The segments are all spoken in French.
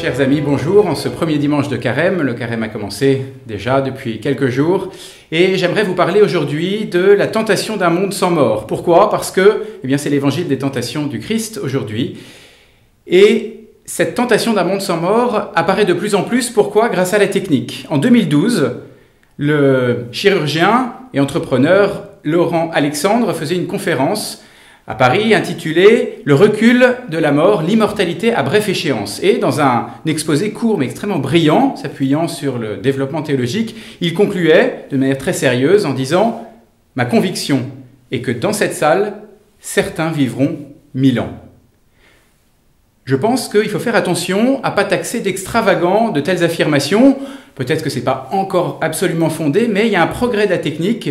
Chers amis, bonjour. En ce premier dimanche de Carême, le Carême a commencé déjà depuis quelques jours et j'aimerais vous parler aujourd'hui de la tentation d'un monde sans mort. Pourquoi? Parce que c'est l'évangile des tentations du Christ aujourd'hui. Et cette tentation d'un monde sans mort apparaît de plus en plus. Pourquoi? Grâce à la technique. En 2012, le chirurgien et entrepreneur Laurent Alexandre faisait une conférence à Paris, intitulé « Le recul de la mort, l'immortalité à brève échéance ». Et dans un exposé court mais extrêmement brillant, s'appuyant sur le développement théologique, il concluait de manière très sérieuse en disant « Ma conviction est que dans cette salle, certains vivront 1000 ans ». Je pense qu'il faut faire attention à ne pas taxer d'extravagant de telles affirmations. Peut-être que ce n'est pas encore absolument fondé, mais il y a un progrès de la technique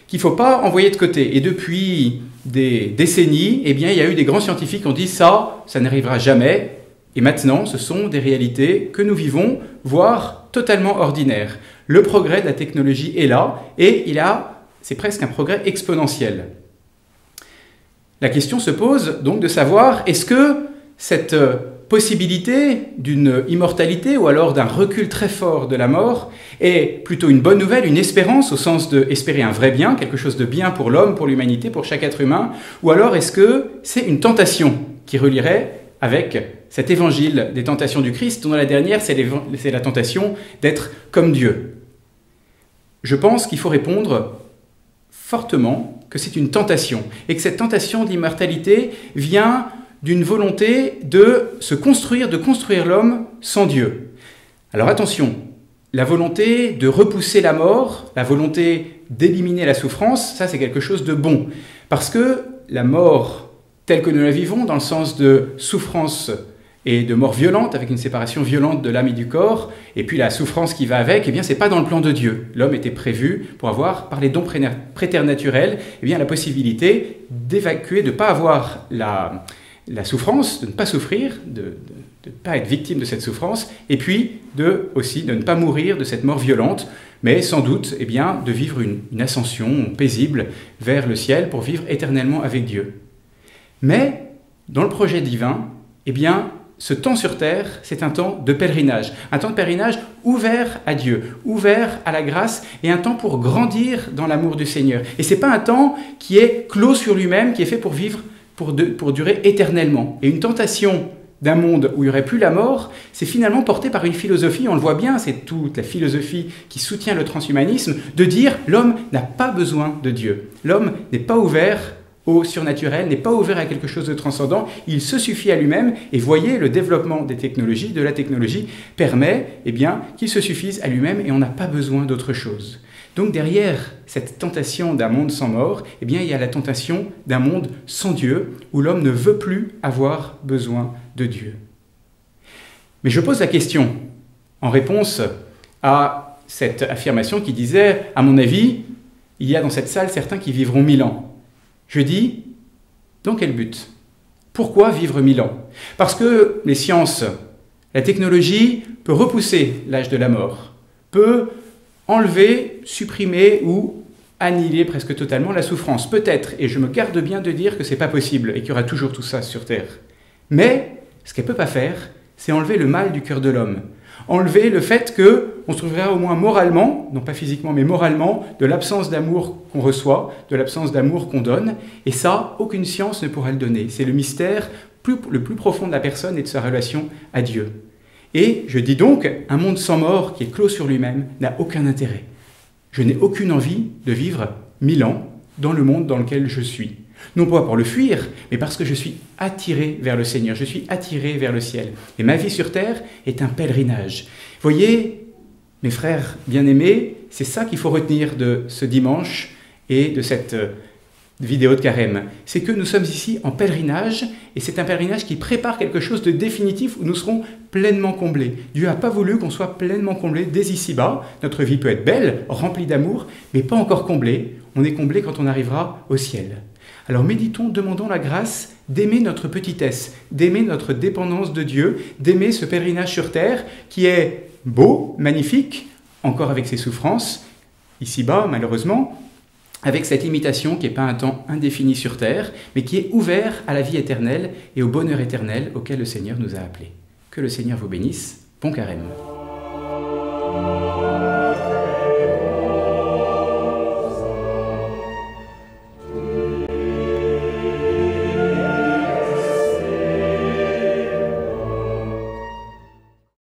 qu'il ne faut pas envoyer de côté. Et depuis des décennies, il y a eu des grands scientifiques qui ont dit ça n'arrivera jamais. Et maintenant, ce sont des réalités que nous vivons, voire totalement ordinaires. Le progrès de la technologie est là, et c'est presque un progrès exponentiel. La question se pose donc de savoir, est-ce que cette possibilité d'une immortalité ou alors d'un recul très fort de la mort est plutôt une bonne nouvelle, une espérance au sens d'espérer un vrai bien, quelque chose de bien pour l'homme, pour l'humanité, pour chaque être humain, ou alors est-ce que c'est une tentation qui relierait avec cet évangile des tentations du Christ, dont la dernière c'est la tentation d'être comme Dieu? Je pense qu'il faut répondre fortement que c'est une tentation et que cette tentation d'immortalité vient d'une volonté de construire l'homme sans Dieu. Alors attention, la volonté de repousser la mort, la volonté d'éliminer la souffrance, ça c'est quelque chose de bon. Parce que la mort telle que nous la vivons, dans le sens de souffrance et de mort violente, avec une séparation violente de l'âme et du corps, et puis la souffrance qui va avec, c'est pas dans le plan de Dieu. L'homme était prévu pour avoir, par les dons préternaturels, la possibilité d'évacuer, de ne pas avoir la souffrance, de ne pas souffrir, de ne pas être victime de cette souffrance, et puis aussi de ne pas mourir de cette mort violente, mais sans doute de vivre une ascension paisible vers le ciel pour vivre éternellement avec Dieu. Mais dans le projet divin, ce temps sur terre, c'est un temps de pèlerinage ouvert à Dieu, ouvert à la grâce, et un temps pour grandir dans l'amour du Seigneur. Et ce n'est pas un temps qui est clos sur lui-même, qui est fait pour vivre pour durer éternellement. Et une tentation d'un monde où il n'y aurait plus la mort, c'est finalement porté par une philosophie, on le voit bien, c'est toute la philosophie qui soutient le transhumanisme, de dire l'homme n'a pas besoin de Dieu. L'homme n'est pas ouvert au surnaturel, n'est pas ouvert à quelque chose de transcendant, il se suffit à lui-même, et voyez, le développement des technologies, de la technologie, permet qu'il se suffise à lui-même et on n'a pas besoin d'autre chose. Donc derrière cette tentation d'un monde sans mort, il y a la tentation d'un monde sans Dieu, où l'homme ne veut plus avoir besoin de Dieu. Mais je pose la question, en réponse à cette affirmation qui disait, à mon avis, il y a dans cette salle certains qui vivront 1000 ans. Je dis, dans quel but? Pourquoi vivre 1000 ans? Parce que les sciences, la technologie peut repousser l'âge de la mort, peut enlever, supprimer ou annihiler presque totalement la souffrance. Peut-être, et je me garde bien de dire que ce n'est pas possible et qu'il y aura toujours tout ça sur Terre. Mais ce qu'elle ne peut pas faire, c'est enlever le mal du cœur de l'homme. Enlever le fait qu'on se trouvera au moins moralement, non pas physiquement, mais moralement, de l'absence d'amour qu'on reçoit, de l'absence d'amour qu'on donne. Et ça, aucune science ne pourra le donner. C'est le mystère le plus profond de la personne et de sa relation à Dieu. Et je dis donc, un monde sans mort qui est clos sur lui-même n'a aucun intérêt. Je n'ai aucune envie de vivre 1000 ans dans le monde dans lequel je suis. Non pas pour le fuir, mais parce que je suis attiré vers le Seigneur, je suis attiré vers le ciel. Et ma vie sur terre est un pèlerinage. Voyez, mes frères bien-aimés, c'est ça qu'il faut retenir de ce dimanche et de cette vidéo de Carême. C'est que nous sommes ici en pèlerinage, et c'est un pèlerinage qui prépare quelque chose de définitif où nous serons pleinement comblés. Dieu n'a pas voulu qu'on soit pleinement comblés dès ici-bas. Notre vie peut être belle, remplie d'amour, mais pas encore comblée. On est comblé quand on arrivera au ciel. Alors méditons, demandons la grâce d'aimer notre petitesse, d'aimer notre dépendance de Dieu, d'aimer ce pèlerinage sur terre qui est beau, magnifique, encore avec ses souffrances, ici-bas malheureusement, avec cette imitation qui n'est pas un temps indéfini sur terre, mais qui est ouvert à la vie éternelle et au bonheur éternel auquel le Seigneur nous a appelés. Que le Seigneur vous bénisse. Bon carême.